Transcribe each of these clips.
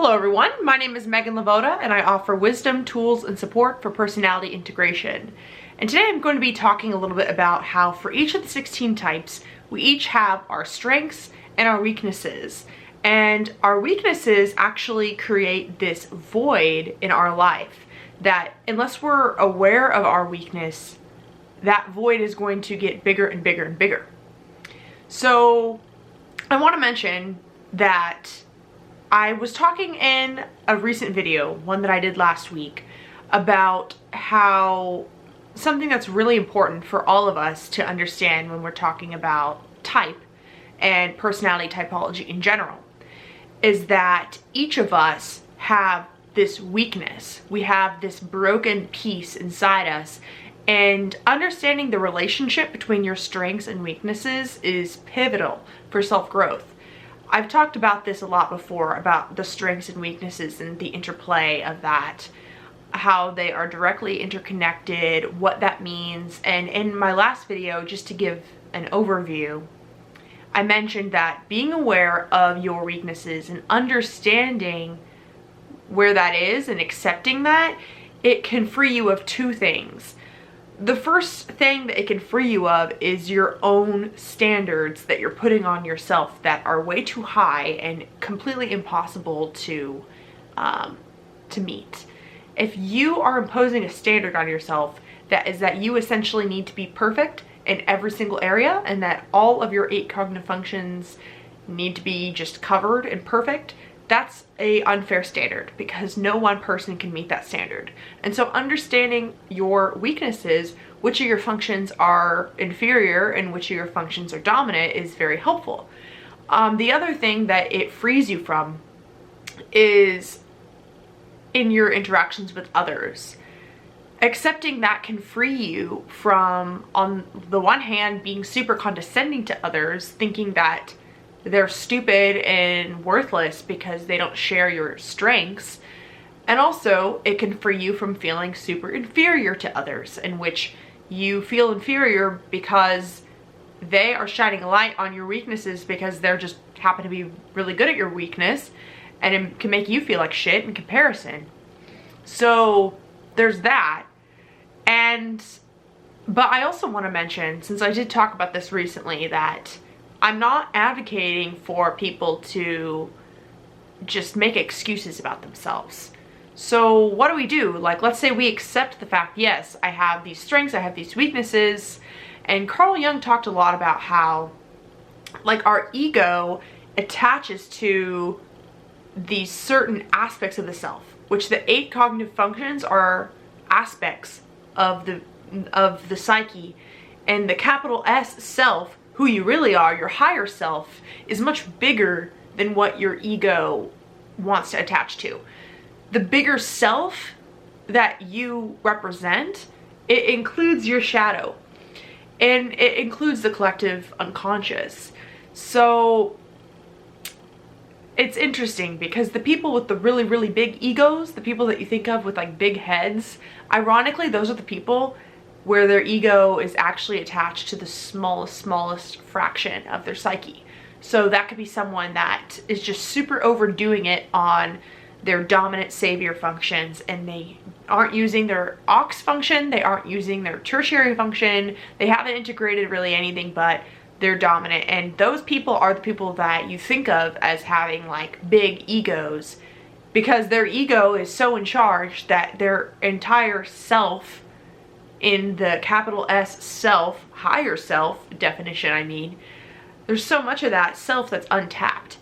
Hello everyone, my name is Meghan LeVota and I offer wisdom, tools, and support for personality integration. And today I'm going to be talking a little bit about how for each of the 16 types, we each have our strengths and our weaknesses. And our weaknesses actually create this void in our life that unless we're aware of our weakness, that void is going to get bigger and bigger and bigger. So I want to mention that I was talking in a recent video, one that I did last week, about how something that's really important for all of us to understand when we're talking about type and personality typology in general is that each of us have this weakness. We have this broken piece inside us, and understanding the relationship between your strengths and weaknesses is pivotal for self-growth. I've talked about this a lot before, about the strengths and weaknesses and the interplay of that, how they are directly interconnected, what that means. And in my last video, just to give an overview, I mentioned that being aware of your weaknesses and understanding where that is and accepting that, it can free you of two things. The first thing that it can free you of is your own standards that you're putting on yourself that are way too high and completely impossible to meet. If you are imposing a standard on yourself that is that you essentially need to be perfect in every single area and that all of your 8 cognitive functions need to be just covered and perfect, that's an unfair standard because no one person can meet that standard. And so understanding your weaknesses, which of your functions are inferior and which of your functions are dominant, is very helpful. The other thing that it frees you from is in your interactions with others. Accepting that can free you from, on the one hand, being super condescending to others, thinking that they're stupid and worthless because they don't share your strengths. And also it can free you from feeling super inferior to others, in which you feel inferior because they are shining a light on your weaknesses because they're just happen to be really good at your weakness, and it can make you feel like shit in comparison. So there's that. But I also want to mention, since I did talk about this recently, that I'm not advocating for people to just make excuses about themselves. So what do we do? Like, let's say we accept the fact, yes, I have these strengths, I have these weaknesses. And Carl Jung talked a lot about how, like, our ego attaches to these certain aspects of the self, which the 8 cognitive functions are aspects of the psyche. And the capital S self, who you really are, your higher self, is much bigger than what your ego wants to attach to. The bigger self that you represent, it includes your shadow, and it includes the collective unconscious. So it's interesting because the people with the really, really big egos, the people that you think of with like big heads, ironically, those are the people where their ego is actually attached to the smallest fraction of their psyche. So that could be someone that is just super overdoing it on their dominant savior functions, and they aren't using their aux function, they aren't using their tertiary function, they haven't integrated really anything but their dominant. And those people are the people that you think of as having like big egos because their ego is so in charge that their entire self, in the capital S self, higher self definition, I mean, there's so much of that self that's untapped,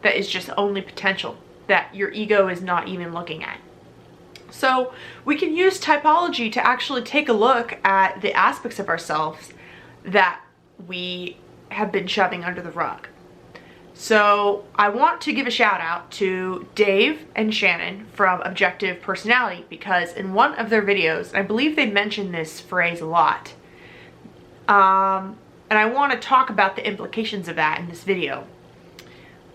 that is just only potential, that your ego is not even looking at. So we can use typology to actually take a look at the aspects of ourselves that we have been shoving under the rug. So I want to give a shout out to Dave and Shannon from Objective Personality, because in one of their videos, I believe they mentioned this phrase a lot, and I want to talk about the implications of that in this video.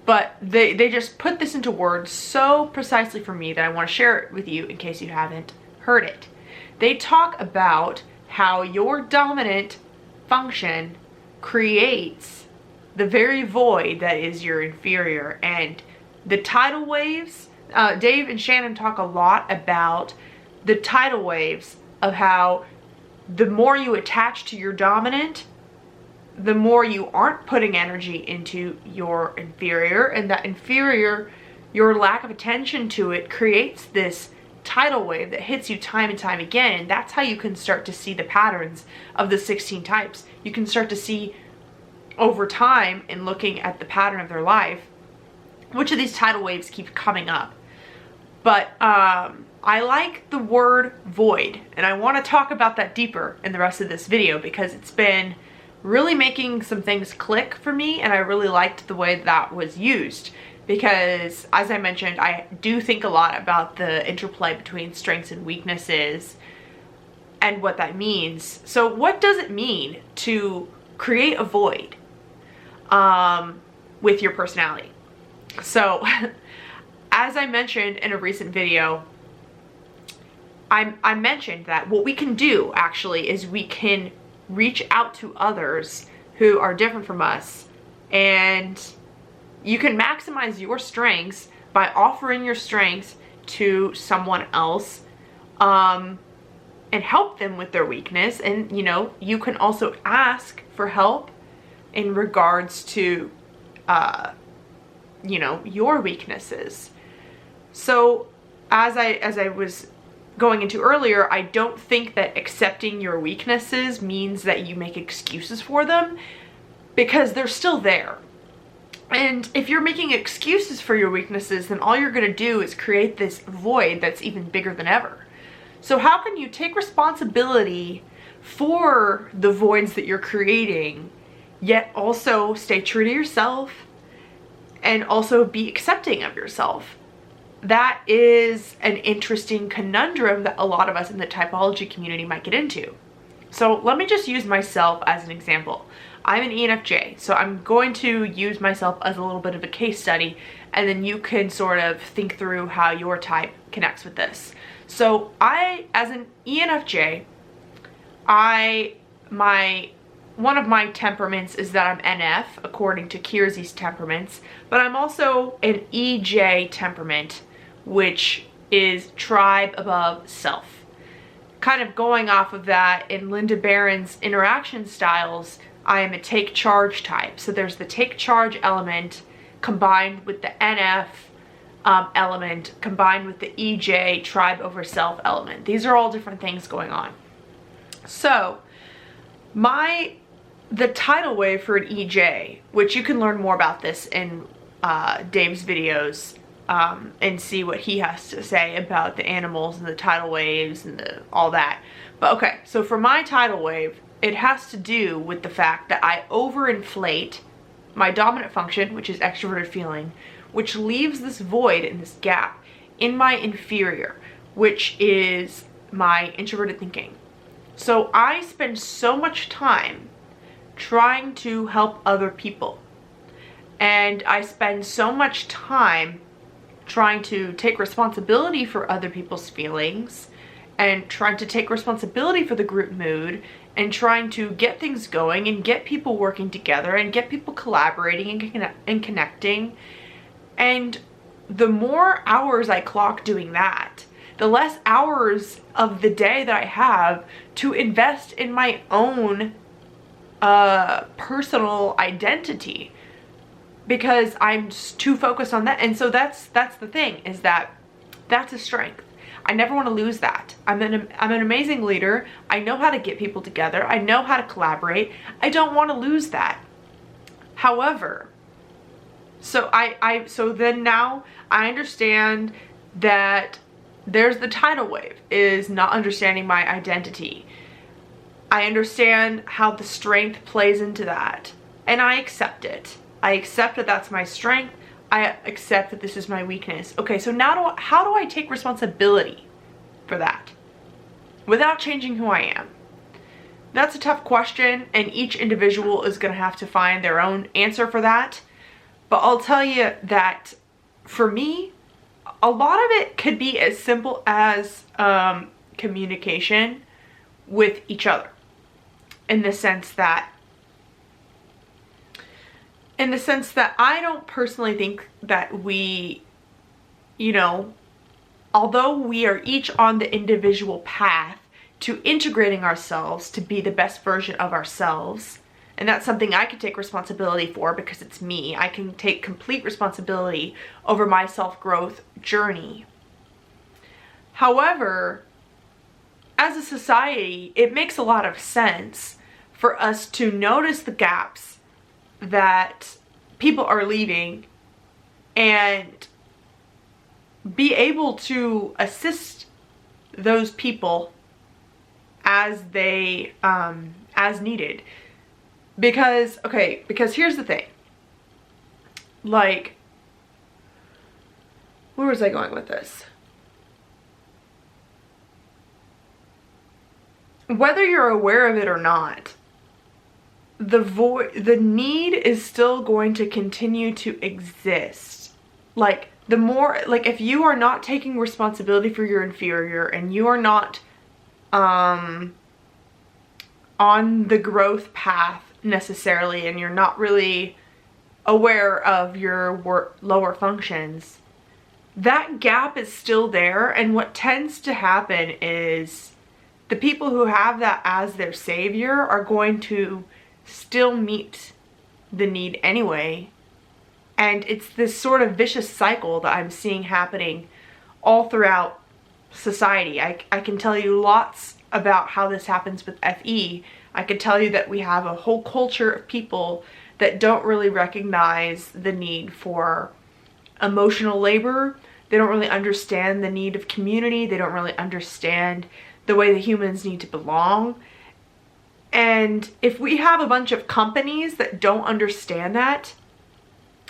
But they just put this into words so precisely for me that I want to share it with you in case you haven't heard it. They talk about how your dominant function creates the very void that is your inferior, and the tidal waves Dave and Shannon talk a lot about the tidal waves of how the more you attach to your dominant, the more you aren't putting energy into your inferior, and that inferior, your lack of attention to it creates this tidal wave that hits you time and time again. And that's how you can start to see the patterns of the 16 types. You can start to see over time, in looking at the pattern of their life, which of these tidal waves keep coming up. But I like the word void, and I want to talk about that deeper in the rest of this video because it's been really making some things click for me, and I really liked the way that was used because, as I mentioned, I do think a lot about the interplay between strengths and weaknesses and what that means. So what does it mean to create a void with your personality? So as I mentioned in a recent video, I mentioned that what we can do actually is we can reach out to others who are different from us, and you can maximize your strengths by offering your strengths to someone else and help them with their weakness. And you know, you can also ask for help in regards to you know, your weaknesses. So as I was going into earlier, I don't think that accepting your weaknesses means that you make excuses for them, because they're still there. And if you're making excuses for your weaknesses, then all you're going to do is create this void that's even bigger than ever. So how can you take responsibility for the voids that you're creating, yet also stay true to yourself and also be accepting of yourself? That is an interesting conundrum that a lot of us in the typology community might get into. So let me just use myself as an example. I'm an ENFJ, so I'm going to use myself as a little bit of a case study, and then you can sort of think through how your type connects with this. So I, as an ENFJ, one of my temperaments is that I'm NF, according to Kiersey's temperaments, but I'm also an EJ temperament, which is tribe above self. Kind of going off of that, in Linda Barron's interaction styles, I am a take charge type. So there's the take charge element combined with the NF element combined with the EJ tribe over self element. These are all different things going on. So the tidal wave for an EJ, which you can learn more about this in Dave's videos, and see what he has to say about the animals and the tidal waves and all that. But okay, so for my tidal wave, it has to do with the fact that I overinflate my dominant function, which is extroverted feeling, which leaves this void and this gap in my inferior, which is my introverted thinking. So I spend so much time trying to help other people, and I spend so much time trying to take responsibility for other people's feelings and trying to take responsibility for the group mood and trying to get things going and get people working together and get people collaborating and connecting. And the more hours I clock doing that, the less hours of the day that I have to invest in my own personal identity, because I'm just too focused on that. And so that's the thing, is that that's a strength. I never want to lose that. I'm an amazing leader. I know how to get people together. I know how to collaborate. I don't want to lose that. However, so then now I understand that there's the tidal wave, is not understanding my identity. I understand how the strength plays into that, and I accept it. I accept that that's my strength. I accept that this is my weakness. Okay, so now how do I take responsibility for that without changing who I am? That's a tough question, and each individual is going to have to find their own answer for that. But I'll tell you that for me, a lot of it could be as simple as communication with each other, in the sense that I don't personally think that we you know, although we are each on the individual path to integrating ourselves to be the best version of ourselves, and that's something I can take responsibility for because it's me. I can take complete responsibility over my self-growth journey. However, as a society, it makes a lot of sense for us to notice the gaps that people are leaving and be able to assist those people as they as needed. Because here's the thing, like, where was I going with this? Whether you're aware of it or not, the need is still going to continue to exist. Like, the more, like, if you are not taking responsibility for your inferior and you are not on the growth path necessarily, and you're not really aware of your lower functions, that gap is still there. And what tends to happen is the people who have that as their savior are going to still meet the need anyway. And it's this sort of vicious cycle that I'm seeing happening all throughout society. I can tell you lots about how this happens with FE. I can tell you that we have a whole culture of people that don't really recognize the need for emotional labor. They don't really understand the need of community. They don't really understand the way that humans need to belong. And if we have a bunch of companies that don't understand that,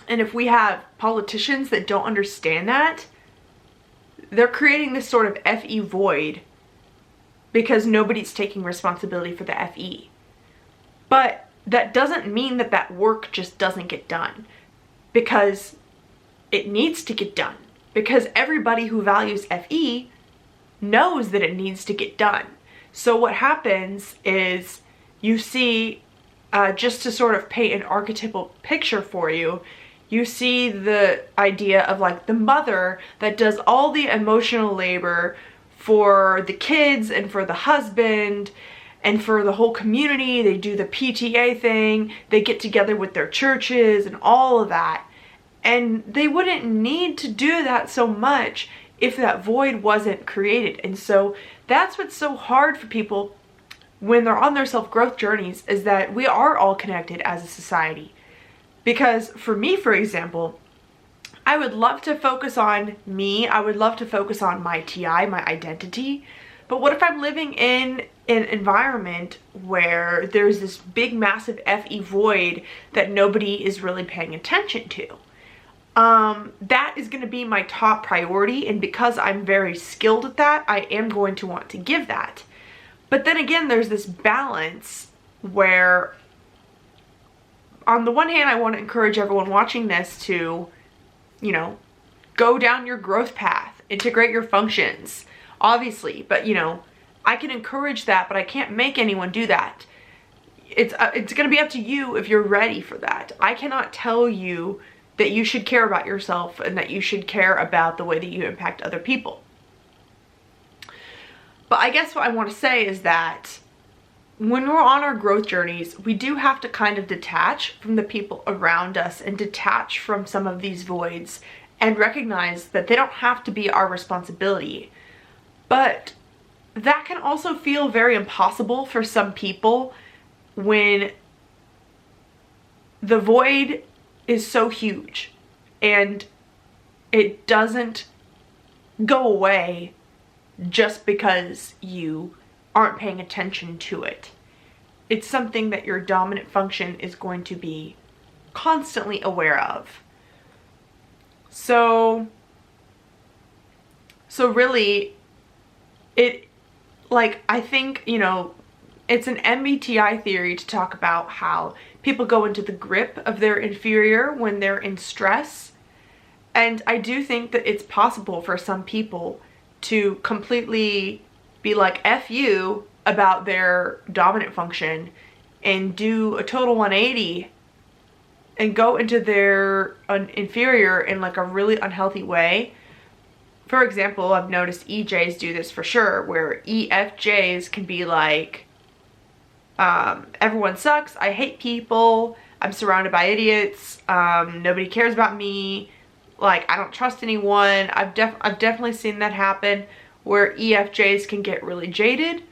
and if we have politicians that don't understand that, they're creating this sort of FE void because nobody's taking responsibility for the FE. But that doesn't mean that that work just doesn't get done, because it needs to get done, because everybody who values FE knows that it needs to get done. So what happens is you see, just to sort of paint an archetypal picture for you, you see the idea of like the mother that does all the emotional labor for the kids and for the husband and for the whole community. They do the PTA thing, they get together with their churches and all of that. And they wouldn't need to do that so much if that void wasn't created. And so that's what's so hard for people when they're on their self-growth journeys, is that we are all connected as a society. Because for me, for example, I would love to focus on me. I would love to focus on my TI, my identity. But what if I'm living in an environment where there's this big, massive FE void that nobody is really paying attention to? That is going to be my top priority. And because I'm very skilled at that, I am going to want to give that. But then again, there's this balance where, on the one hand, I want to encourage everyone watching this to, you know, go down your growth path, integrate your functions, obviously. But, you know, I can encourage that, but I can't make anyone do that. It's going to be up to you if you're ready for that. I cannot tell you that you should care about yourself and that you should care about the way that you impact other people. But I guess what I want to say is that when we're on our growth journeys, we do have to kind of detach from the people around us and detach from some of these voids and recognize that they don't have to be our responsibility. But that can also feel very impossible for some people when the void is so huge and it doesn't go away just because you aren't paying attention to it. It's something that your dominant function is going to be constantly aware of. So really, I think, you know, it's an MBTI theory to talk about how people go into the grip of their inferior when they're in stress. And I do think that it's possible for some people to completely be like, F you about their dominant function and do a total 180 and go into their inferior in like a really unhealthy way. for example, I've noticed EJs do this for sure, where EFJs can be like, everyone sucks, I hate people, I'm surrounded by idiots, nobody cares about me, like I don't trust anyone. I've definitely seen that happen, where EFJs can get really jaded.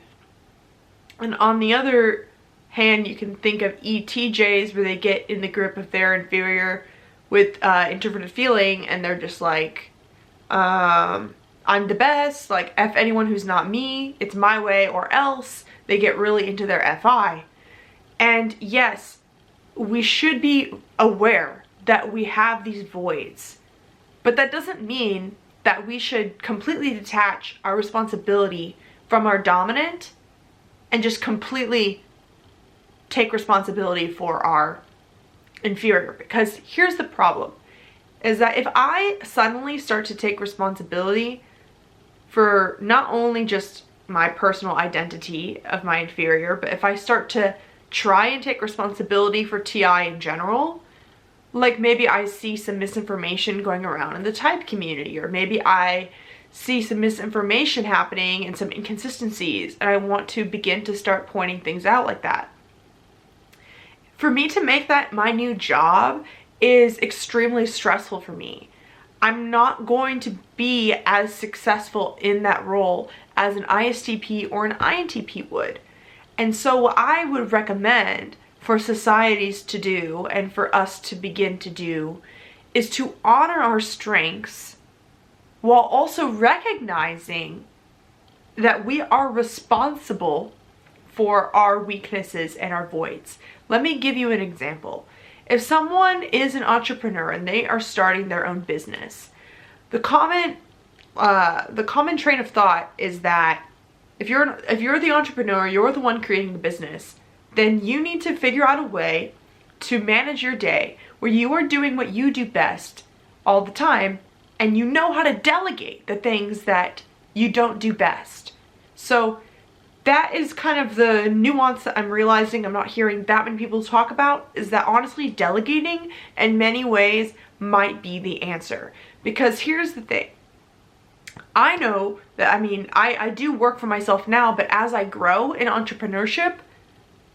And on the other hand, you can think of ETJs, where they get in the grip of their inferior with introverted feeling, and they're just like, I'm the best, like F anyone who's not me, it's my way or else. They get really into their FI. And yes, we should be aware that we have these voids, but that doesn't mean that we should completely detach our responsibility from our dominant and just completely take responsibility for our inferior. Because here's the problem, is that if I suddenly start to take responsibility for not only just my personal identity of my inferior, but if I start to try and take responsibility for TI in general, like maybe I see some misinformation going around in the type community, or maybe I see some misinformation happening and some inconsistencies, and I want to begin to start pointing things out like that. For me to make that my new job is extremely stressful for me. I'm not going to be as successful in that role as an ISTP or an INTP would. And so what I would recommend for societies to do, and for us to begin to do, is to honor our strengths while also recognizing that we are responsible for our weaknesses and our voids. Let me give you an example. If someone is an entrepreneur and they are starting their own business, the common train of thought is that if you're the entrepreneur, you're the one creating the business, then you need to figure out a way to manage your day where you are doing what you do best all the time, and you know how to delegate the things that you don't do best. So that is kind of the nuance that I'm realizing I'm not hearing that many people talk about, is that honestly delegating in many ways might be the answer. Because here's the thing. I know that, I do work for myself now, but as I grow in entrepreneurship,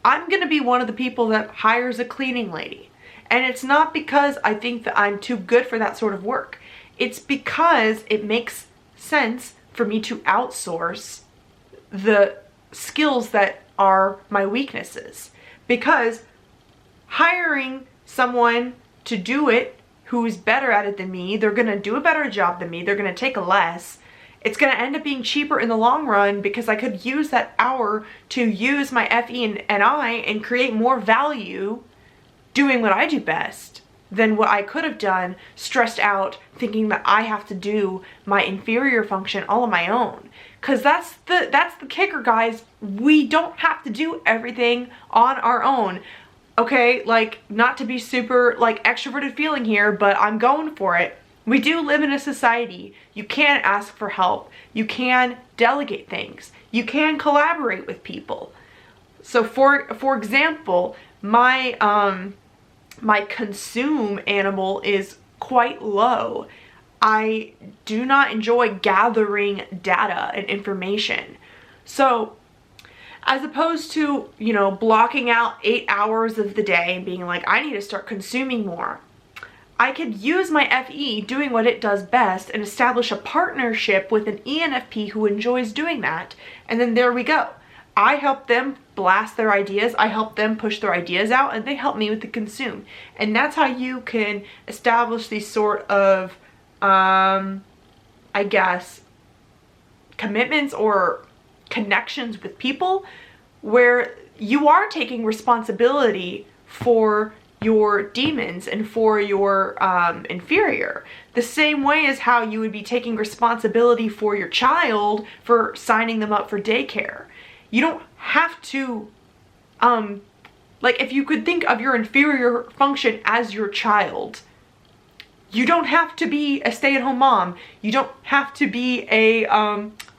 I'm going to be one of the people that hires a cleaning lady. And it's not because I think that I'm too good for that sort of work. It's because it makes sense for me to outsource the skills that are my weaknesses. Because hiring someone to do it who's better at it than me, they're going to do a better job than me, they're going to take less. It's going to end up being cheaper in the long run, because I could use that hour to use my FE and I and create more value doing what I do best than what I could have done stressed out thinking that I have to do my inferior function all on my own. Because that's the kicker, guys. We don't have to do everything on our own. Okay, like, not to be super like extroverted feeling here, but I'm going for it. We do live in a society. You can ask for help. You can delegate things. You can collaborate with people. So for example, my consume animal is quite low. I do not enjoy gathering data and information. So as opposed to, blocking out 8 hours of the day and being like, I need to start consuming more, I could use my FE doing what it does best and establish a partnership with an ENFP who enjoys doing that. And then there we go. I help them blast their ideas, I help them push their ideas out, and they help me with the consume. And that's how you can establish these sort of, I guess, commitments or connections with people where you are taking responsibility for your demons and for your inferior. The same way as how you would be taking responsibility for your child for signing them up for daycare. You don't have to, like, if you could think of your inferior function as your child, you don't have to be a stay-at-home mom. You don't have to be a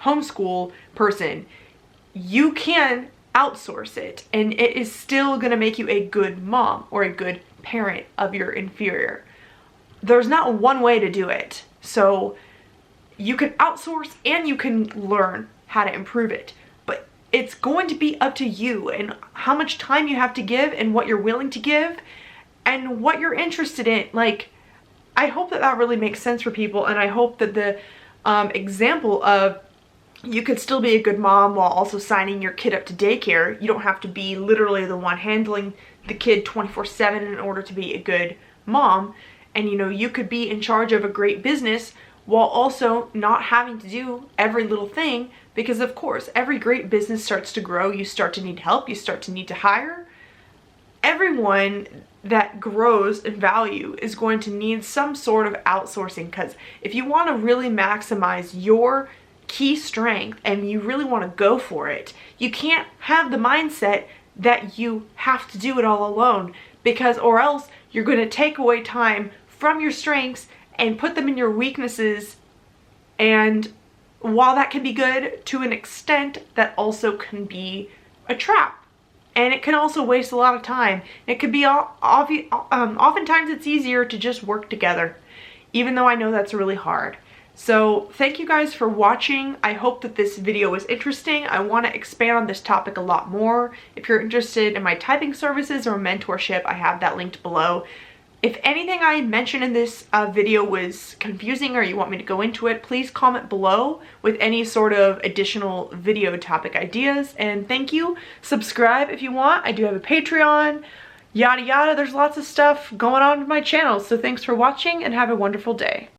homeschool person. You can outsource it, and it is still going to make you a good mom or a good parent of your inferior. There's not one way to do it. So you can outsource and you can learn how to improve it. But it's going to be up to you and how much time you have to give and what you're willing to give and what you're interested in. Like, I hope that that really makes sense for people, and I hope that the example of you could still be a good mom while also signing your kid up to daycare. You don't have to be literally the one handling the kid 24/7 in order to be a good mom. And you know, you could be in charge of a great business while also not having to do every little thing, because of course, every great business starts to grow. You start to need help, you start to need to hire. Everyone that grows in value is going to need some sort of outsourcing, because if you want to really maximize your key strength and you really want to go for it, you can't have the mindset that you have to do it all alone, because or else you're going to take away time from your strengths and put them in your weaknesses. And while that can be good to an extent, that also can be a trap. And it can also waste a lot of time. It could be oftentimes it's easier to just work together, even though I know that's really hard. So thank you guys for watching. I hope that this video was interesting. I want to expand on this topic a lot more. If you're interested in my typing services or mentorship, I have that linked below. If anything I mentioned in this video was confusing or you want me to go into it, please comment below with any sort of additional video topic ideas. And thank you. Subscribe if you want. I do have a Patreon, yada yada. There's lots of stuff going on with my channel. So thanks for watching and have a wonderful day.